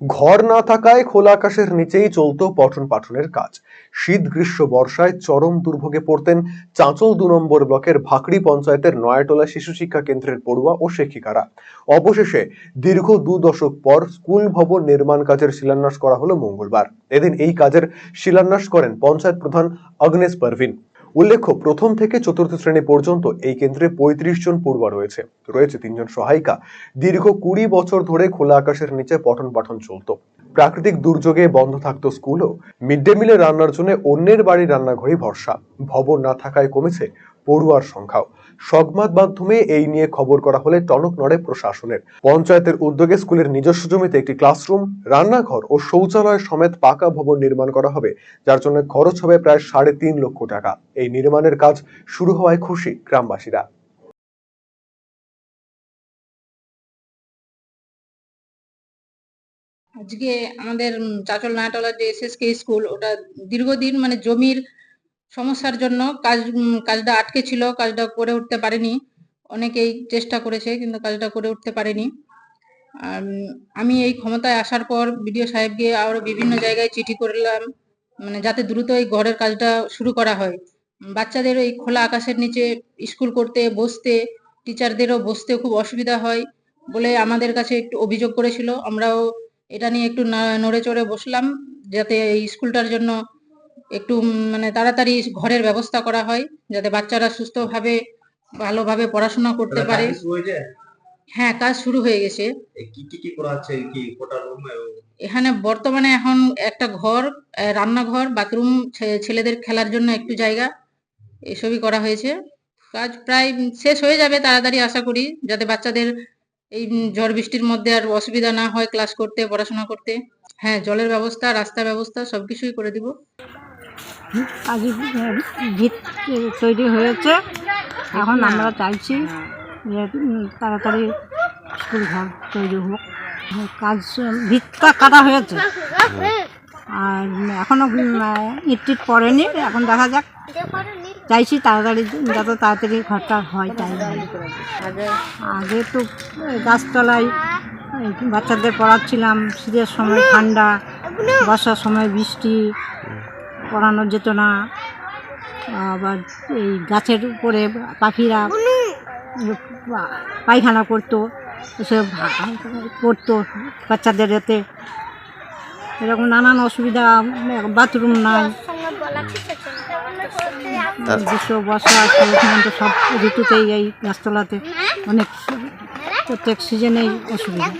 ঘর না থাকায় খোলা আকাশের নিচেই চলত পঠন পাঠনের কাজ। শীত গ্রীষ্ম বর্ষায় চরম দুর্ভোগে পড়তেন চাঁচল ২ নম্বর ব্লকের ভাকড়ি পঞ্চায়েতের নয়াটোলা শিশু শিক্ষা কেন্দ্রের পড়ুয়া ও শিক্ষিকারা। অবশেষে দীর্ঘ ২ দশক পর স্কুল ভবন নির্মাণ কাজের শিলান্যাস করা হলো মঙ্গলবার। এদিন এই কাজের শিলান্যাস করেন পঞ্চায়েত প্রধান আগ্নেস পারভিন। উল্লেখ্য, প্রথম থেকে চতুর্থ শ্রেণী পর্যন্ত এই কেন্দ্রে ৩৫ জন পড়ুয়া রয়েছে ৩ জন সহায়িকা। দীর্ঘ ২০ বছর ধরে খোলা আকাশের নিচে পঠন পাঠন চলত। প্রাকৃতিক দুর্যোগে বন্ধ থাকতো স্কুলও। মিড ডে মিলে রান্নার জন্য অন্যের বাড়ির রান্নাঘরেই ভরসা। ভবন না থাকায় কমেছে পড়ুয়ার সংখ্যাও। সংবাদ মাধ্যমে এই নিয়ে খবর করা হলে টনক নড়ে প্রশাসনের। পঞ্চায়েতের উদ্যোগে স্কুলের নিজস্ব জমিতে একটি ক্লাসরুম, রান্নাঘর ও শৌচালয় সমেত পাকা ভবন নির্মাণ করা হবে, যার জন্য খরচ হবে প্রায় ৩.৫ লক্ষ টাকা। এই নির্মাণের কাজ শুরু হওয়ায় খুশি গ্রামবাসীরা। আজকে আমাদের চাঁচল নয়াটোলার যে এসএসকে স্কুল, ওটা দীর্ঘদিন মানে জমির সমস্যার জন্য কাজটা আটকে ছিল, কাজটা করে উঠতে পারেনি। অনেকেই চেষ্টা করেছে কিন্তু কাজটা করে উঠতে পারেনি। আমি এই ক্ষমতায় আসার পর বিডিও সাহেবকে আরো বিভিন্ন জায়গায় চিঠি করলাম, মানে যাতে দ্রুত এই ঘরের কাজটা শুরু করা হয়। বাচ্চাদের এই খোলা আকাশের নিচে স্কুল করতে বসতে, টিচারদেরও বসতে খুব অসুবিধা হয় বলে আমাদের কাছে একটু অভিযোগ করেছিল। আমরাও এটা নিয়ে একটু নড়ে চড়ে বসলাম, যাতে এই স্কুলটার জন্য একটু মানে তাড়াতাড়ি ঘরের ব্যবস্থা করা হয়, যাতে বাচ্চারা সুস্থভাবে ভালোভাবে পড়াশোনা করতে পারে। হ্যাঁ, কাজ শুরু হয়ে গেছে। কি করা আছে, কি কটা রুম? এখানে বর্তমানে এখন একটা ঘর, রান্নাঘর, বাথরুম, ছেলেদের খেলার জন্য একটু জায়গা, এসবই করা হয়েছে। কাজ প্রায় শেষ হয়ে যাবে তাড়াতাড়ি আশা করি, যাতে বাচ্চাদের এই ঝড় বৃষ্টির মধ্যে আর অসুবিধা না হয় ক্লাস করতে, পড়াশোনা করতে। হ্যাঁ, জলের ব্যবস্থা, রাস্তা ব্যবস্থা সবকিছুই করে দিব। কাজ ভিত তৈরি হয়েছে, এখন আমরা চাইছি যে তাড়াতাড়ি স্কুল ঘর তৈরি হোক। কাজ ভিতটা কাটা হয়েছে আর এখনো ইট টিট পড়েনি। এখন দেখা যাক, চাইছি তাড়াতাড়ি যত তাড়াতাড়ি ঘরটা হয় তাই। আগে তো গাছতলায় বাচ্চাদের পড়াচ্ছিলাম, শীতের সময় ঠান্ডা, বর্ষার সময় বৃষ্টি, পড়ানো যেত না। আবার এই গাছের উপরে পাখিরা পায়খানা করতো, এসব করতো বাচ্চাদের এতে, এরকম নানান অসুবিধা। বাথরুম নাই, গ্রীষ্ম বর্ষা সব ঋতুতেই এই গাছতলাতে অনেক প্রত্যেক সিজনেই অসুবিধা।